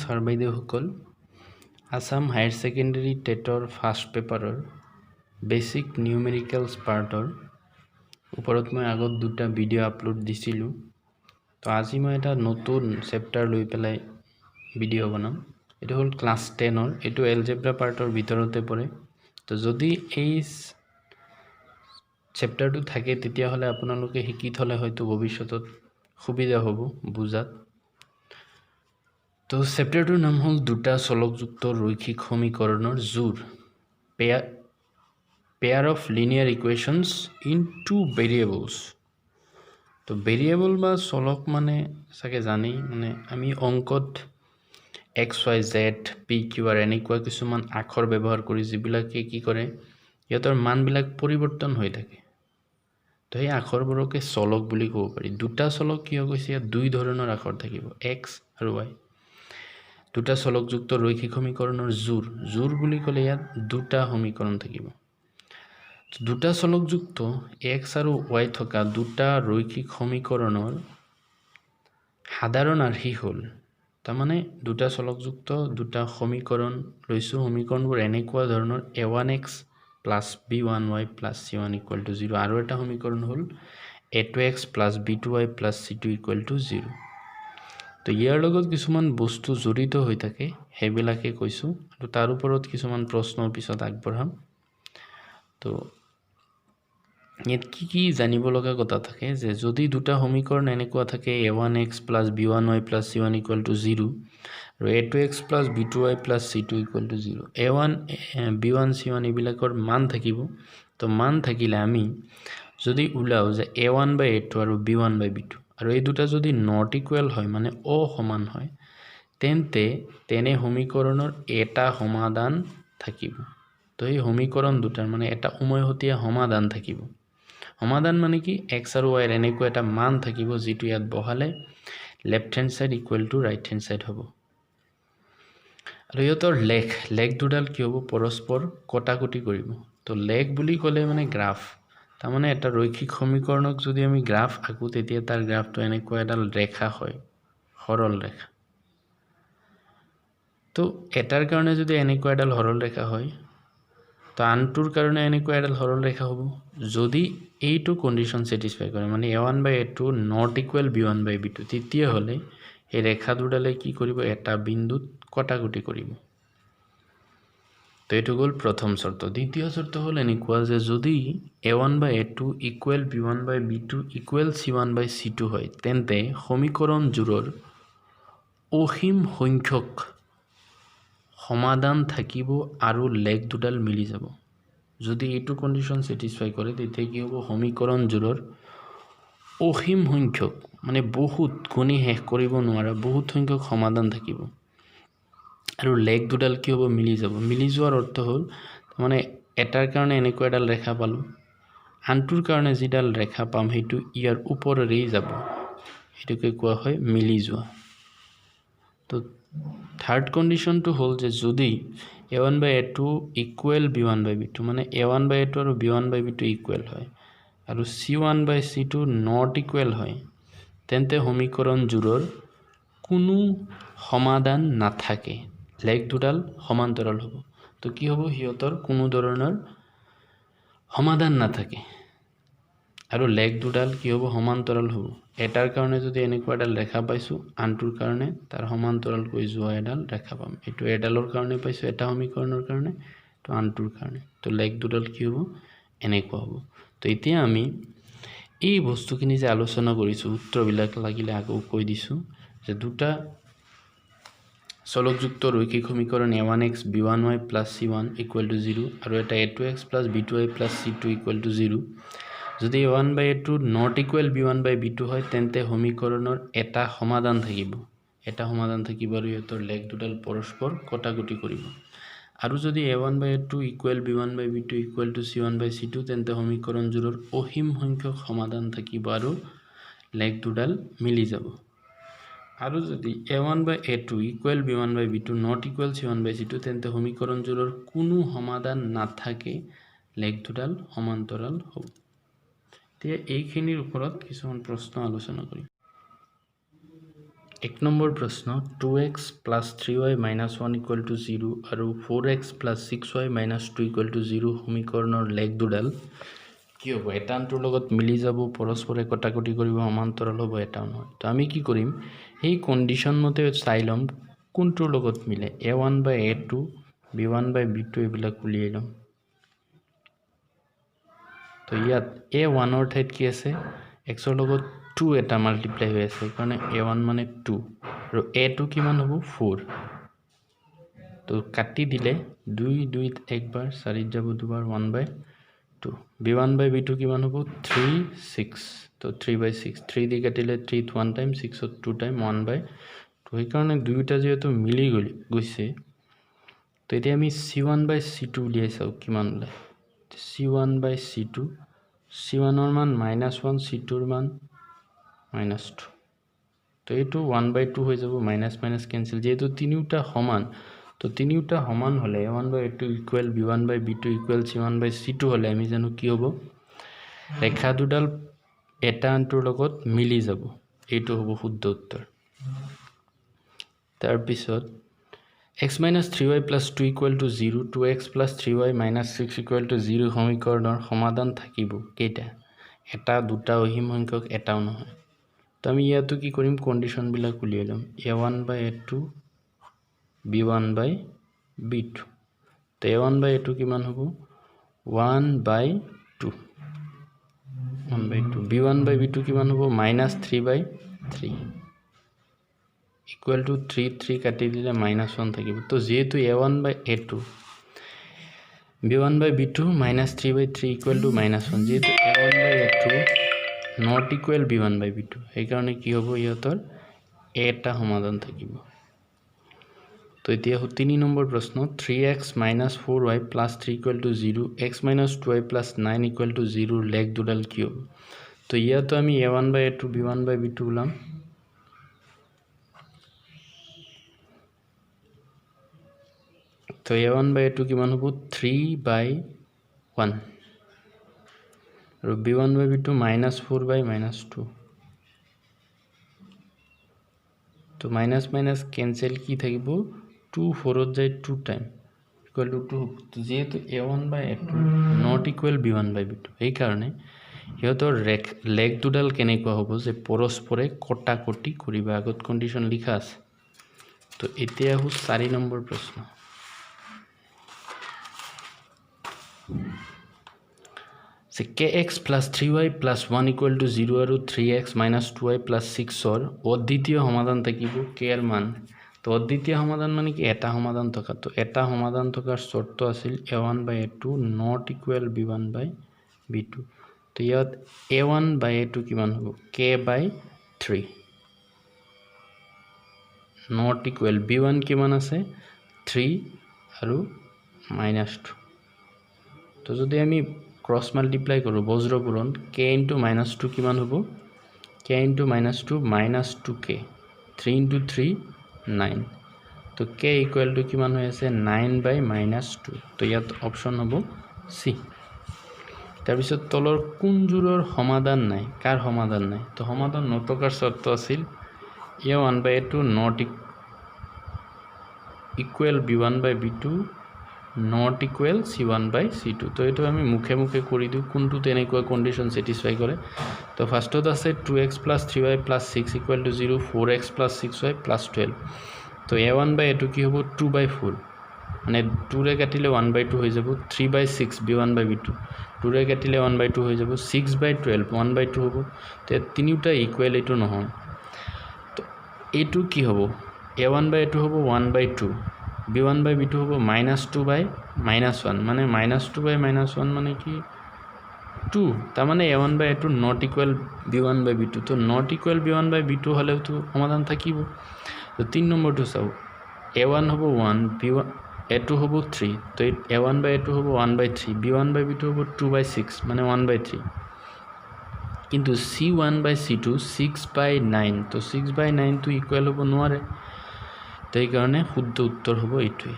Sir বাইদেউসকল Assam higher secondary টেটৰ first পেপাৰৰ বেচিক নিউমেৰিকেলছ পাৰ্টৰ ওপৰত মই আগত দুটা ভিডিঅ' আপলোড দিছিলোঁ। তো আজি মই এটা নতুন চেপ্টাৰ লৈ পেলাই ভিডিঅ' বনাম। এইটো হ'ল ক্লাছ 10ৰ, এইটো এলজেব্ৰা পাৰ্টৰ ভিতৰতে পৰে। তো যদি এই চেপ্টাৰটো থাকে তেতিয়াহ'লে আপোনালোকে শিকি থ'লে হয়তো ভৱিষ্যতত সুবিধা হ'ব বুজাত। তো চেপ্টাৰটোৰ নাম হ'ল দুটা চলকযুক্ত ৰৈখিক সমীকৰণৰ জোৰ, pair of linear equations in two variables. Two variable বা চলক মানে চাগে জানেই, মানে আমি অংকত X Y Z P Q R এনেকুৱা কিছুমান আখৰ ব্যৱহাৰ কৰি যিবিলাকে কি কৰে, সিহঁতৰ মানবিলাক পৰিৱৰ্তন হৈ থাকে। তো সেই আখৰবোৰকে চলক বুলি ক'ব পাৰি। দুটা চলক কিয় কৈছে, ইয়াত দুই ধৰণৰ আখৰ থাকিব, এক্স আৰু ৱাই। দুটা চলকযুক্ত ৰৈখিক সমীকৰণৰ জোৰ বুলি ক'লে ইয়াত দুটা সমীকৰণ থাকিব। দুটা চলকযুক্ত এক্স আৰু ৱাই থকা দুটা ৰৈখিক সমীকৰণৰ সাধাৰণ আৰ্হি হ'ল, তাৰমানে দুটা চলকযুক্ত দুটা সমীকৰণ লৈছোঁ, সমীকৰণবোৰ এনেকুৱা ধৰণৰ a1x plus b1y plus c1 equal to 0, আৰু এটা সমীকৰণ হ'ল a2x plus b2y plus c2 equal to 0। তো ইয়াৰ লগত কিছুমান বস্তু জড়িত হৈ থাকে, সেইবিলাকে কৈছোঁ, আৰু তাৰ ওপৰত কিছুমান প্ৰশ্নৰ পিছত আগবঢ়াম। তো ইয়াত কি জানিব লগা কথা থাকে যে যদি দুটা সমীকৰণ এনেকুৱা থাকে a1x plus b1y plus c1 equal to 0 আৰু a2x plus b2y plus c2 equal to 0, a1 b1 c1 এইবিলাকৰ মান থাকিব। তো মান থাকিলে আমি যদি ওলাও যে a1 বাই a2 আৰু b1 বাই b2, আৰু এই দুটা যদি নট ইকুৱেল হয় মানে অসমান হয়, তেনে সমীকৰণৰ এটা সমাধান থাকিব। তো এই সমীকৰণ দুটাৰ মানে এটা উমৈহতীয়া সমাধান থাকিব। সমাধান মানে কি, এক্স আৰু ৱাইৰ এনেকুৱা এটা মান থাকিব যিটো ইয়াত বহালে left hand side equal to right hand side হ'ব। আৰু ইহঁতৰ লেখ দুডাল কি হ'ব, পৰস্পৰ কটাকটি কৰিব। তো লেখ বুলি ক'লে মানে গ্ৰাফ, তাৰমানে এটা ৰৈখিক সমীকৰণক যদি আমি গ্ৰাফ আঁকো তেতিয়া তাৰ গ্ৰাফটো এনেকুৱা এডাল ৰেখা হয়, সৰল ৰেখা। তো এটাৰ কাৰণে যদি এনেকুৱা এডাল সৰল ৰেখা হয়, তো আনটোৰ কাৰণে এনেকুৱা এডাল সৰল ৰেখা হ'ব। যদি এইটো কণ্ডিশ্যন ছেটিছফাই কৰে, মানে a1 by a2 not equal b1 by b2, তেতিয়াহ'লে এই ৰেখা দুডালে কি কৰিব, এটা বিন্দুত কটাকটি কৰিব। তো এইটো হ'ল প্ৰথম চৰ্ত। দ্বিতীয় চৰ্ত হ'ল এনেকুৱা যে যদি a1 by a2 equal b1 by b2 equal c1 by c2 হয়, তেন্তে সমীকৰণযোৰৰ অসীম সংখ্যক সমাধান থাকিব আৰু লেখ দুডাল মিলি যাব। যদি এইটো কণ্ডিশ্যন ছেটিছফাই কৰে তেতিয়া কি হ'ব, সমীকৰণযোৰৰ অসীম সংখ্যক মানে বহুত গণি শেষ কৰিব নোৱাৰা বহুত সংখ্যক সমাধান থাকিব, আৰু লেখ দুডাল কি হ'ব, মিলি যাব। মিলি যোৱাৰ অৰ্থ হ'ল, মানে এটাৰ কাৰণে এনেকুৱা এডাল ৰেখা পালোঁ, আনটোৰ কাৰণে যিডাল ৰেখা পাম সেইটো ইয়াৰ ওপৰেৰেই যাব, সেইটোকে কোৱা হয় মিলি যোৱা। তো থাৰ্ড কণ্ডিশ্যনটো হ'ল যে যদি a1 by a2 equal b1 by b2, মানে a1 বাই a2 আৰু b1 বাই b2 ইকুৱেল হয়, আৰু c1 by c2 not equal হয়, তেন্তে সমীকৰণযোৰৰ কোনো সমাধান নাথাকে, লেখ দুডাল সমান্তৰাল হ'ব। তো কি হ'ব, সিহঁতৰ কোনো ধৰণৰ সমাধান নাথাকে, আৰু লেখ দুডাল কি হ'ব, সমান্তৰাল হ'ব। এটাৰ কাৰণে যদি এনেকুৱা এডাল ৰেখা পাইছোঁ, আনটোৰ কাৰণে তাৰ সমান্তৰালকৈ যোৱা এডাল ৰেখা পাম। এইটো এডালৰ কাৰণে পাইছোঁ এটা সমীকৰণৰ কাৰণে, তো আনটোৰ কাৰণে, তো লেখ দুডাল কি হ'ব, এনেকুৱা হ'ব। তো এতিয়া আমি এই বস্তুখিনি যে আলোচনা কৰিছোঁ, উত্তৰবিলাক লাগিলে আকৌ কৈ দিছোঁ যে দুটা চলকযুক্ত ৰৈখিক সমীকৰণ a1x b1y plus c1 equal to 0 আৰু এটা a2x plus b2y plus c2 equal to 0, যদি a1 by a2 not equal b1 by b2 হয়, তেন্তে সমীকৰণৰ এটা সমাধান থাকিব, আৰু ইহঁতৰ লেখ দুডাল পৰস্পৰ কটাকটি কৰিব। আৰু যদি a1 by a2 equal b1 by b2 equal to c1 by c2, তেন্তে সমীকৰণযোৰৰ অসীম সংখ্যক সমাধান থাকিব আৰু লেখ দুডাল মিলি যাব। আৰু যদি a1 by a2 equal b1 by b2 not equal c1 by c2, তেন্তে সমীকৰণযোৰৰ কোনো সমাধান নাথাকে, লেখ দুডাল সমান্তৰাল হ'ব। এতিয়া এইখিনিৰ ওপৰত কিছুমান প্ৰশ্ন আলোচনা কৰিম। 1 নম্বৰ প্ৰশ্ন 2x + 3y - 1 = 0 আৰু 4x + 6y - 2 = 0 সমীকৰণৰ লেখ দুডাল কি হ'ব এটা আনটোৰ লগত মিলি যাব পৰস্পৰে কটাকটি কৰিব সমান্তৰাল হ'ব এটাও নহয় তো আমি কি কৰিম এই কন্ডিশন মতে চাই লম কোনটোৰ লগত মিলে a1 / a2 b1 / b2 এইবিলাক উলিয়াই লম তো ইয়াত a1 ৰ ঠাইত কি আছে x ৰ লগত 2 এটা মাল্টিপ্লাই হৈ আছে কাৰণে a1 মানে 2 আৰু a2 কিমান হ'ব 4 তো কাটি দিলে 2 2 একবাৰ 4 যাব দুবাৰ 1/2 b1 / b2 কিমান হ'ব 3 6 তো 3/6 3 দি কাটিলে 3 1 টাইম 6 2 টাইম 1/2 সেইকাৰণে দুইটা যেহেতু মিলি গৈছে তো এতিয়া আমি c1/c2 উলিয়াই চাও কিমান ওলায় c1/c2 c1 ৰ মান -1 c2 ৰ মান -2 তো এইটো 1/2 হৈ যাব মাইনাস মাইনাস ক্যান্সেল যেহেতু তিনিটা সমান তো তিনিটা সমান হলে a1/a2 equal b1/b2 equal c1/c2 হলে আমি জানো কি হ'ব ৰেখা দুডাল এটা আনটোৰ লগত মিলি যাব এইটো হ'ব শুদ্ধ উত্তৰ তাৰ পিছত x - 3y + 2 = 0 2x + 3y - 6 = 0 সমীকৰণৰ সমাধান থাকিব কেইটা এটা দুটা অহিম সংখ্যক এটাও নহয় তো আমি ইয়াতো কি কৰিম কন্ডিশন বিলাক উলিয়াই লম a1/a2 b1/b2 তো a1/a2 কিমান হ'ব 1/2 b1/b2 কিমান হ'ব -3/3 equal to 3 3 কাটি দিলে -1 থাকিব তো যেহেতু a1/a2 b1/b2 -3/3 equal to -1 যেহেতু a1/a2 not equal b1/b2 এই কাৰণে কি হ'ব ইহতৰ এটা সমাধান থাকিব তো এতিয়া 3 নম্বৰ প্ৰশ্ন 3x - 4y + 3 = 0 x - 2y + 9 = 0 লেখ দুডাল কি হ'ব তো ইয়াতো আমি a1/a2 b1/b2 উলাম তো a1/a2 কিমান হ'ব 3/1 আৰু b1/b2 -4/-2 তো মাইনাস মাইনাস ক্যান্সেল কি থাকিব 2 4 ত যায় 2 টাইম ইকুয়াল টু 2 তো যেহেতু a1/a2 নট ইকুয়াল b1/b2 এই কাৰণে ইহতৰ লেখ দুডাল কেনেকুৱা হ'ব যে পৰস্পৰে কটাকটি কৰিবা আগত কন্ডিশন লিখা আছে তো এতিয়া হু 4 নম্বৰ প্ৰশ্ন So kx plus 3y plus 1 equal to 0 আৰু 3x minus 2y plus 6 or অদ্বিতীয় সমাধান থাকিব k এর মান তো অদ্বিতীয় সমাধান মানে কি এটা সমাধান থকা তো এটা সমাধান থকাৰ শর্ত আছিল a1/a2 not equal b1/b2 তো ইয়াত a1/a2 কিমান হ'ব k/3 not equal b1 কিমান আছে 3 আৰু -2 তো যদি আমি क्रॉस मल्टीप्लाई करो बज्र पूरण k * -2 किमान होबो k * -2 -2k 3 * 3 9 तो k इक्वल टू किमान হৈ আছে 9/-2 तो ইয়াত অপশন হ'ব c তাৰ পিছত তলৰ কোনজোৰৰ সমাধান নাই কাৰ সমাধান নাই তো সমাধান নতকাৰ শর্ত আছিল a1/a2 not equal b1/b2 not equal c1/c2 তো এটো আমি মুখে মুখে কৰি দিও কোনটো তেনেকুৱা কন্ডিশন স্যাটিসফাই কৰে তো ফার্স্টত আছে 2x + 3y + 6 = 0 4x + 6y + 12 তো a1/a2 কি হ'ব 2/4 মানে 2 ৰে কাটিলে 1/2 হৈ যাব 3/6 b1/b2 2 ৰে কাটিলে 1/2 হৈ যাব 6/12 1/2 হ'ব তো তিনিটা ইকুয়াল এটো নহয় তো এটো কি হ'ব a1/a2 হ'ব 1/2 b1/b2 হ'ব -2/-1 মানে -2/-1 মানে কি 2 তার মানে a1/a2 not equal b1/b2 তো not equal b1/b2 হলেও তো সমাধান থাকিব তো 3 নম্বৰটো চাও a1 হ'ব 1 b1 a2 হ'ব 3 তো a1/a2 হ'ব 1/3 b1/b2 হ'ব 2/6 মানে 1/3 কিন্তু c1/c2 6/9 তো 6/9 তো ইকুয়াল হ'ব নোৱাৰে তো এই কাৰণে শুদ্ধ উত্তৰ হ'ব এইটোই